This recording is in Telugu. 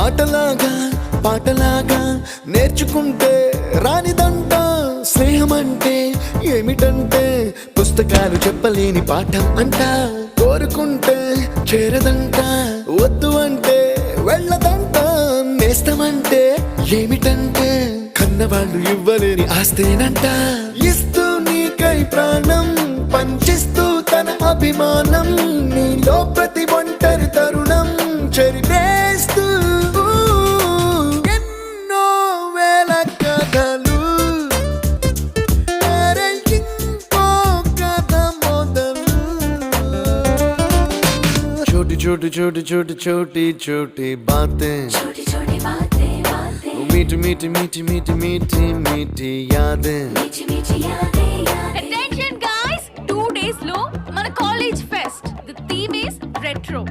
ఆటలాగా పాటలాగా నేర్చుకుంటే రానిదంట స్నేహమంటే ఏమిటంటే పుస్తకాలు చెప్పలేని పాఠం అంట కోరుకుంటే చేరదంట వద్దు అంటే వెళ్ళదంట నేస్తమంటే ఏమిటంటే కన్నవాళ్ళు ఇవ్వలేని ఆస్తేనంట ఇస్తూ నీకై ప్రాణం పంచిస్తూ తన అభిమానం నీలో ప్రతి ఒంటరి తరుణం చెరిపేస్తూ ఎన్నో వేల కథలు అరే ఇంకో కథ మొదలు छोटी छोटी छोटी छोटी छोटी छोटी बातें मीठी मीठी मीठी मीठी मीठी मीठी यादें Attention guys, 2 days lo mana college fest. The theme is retro.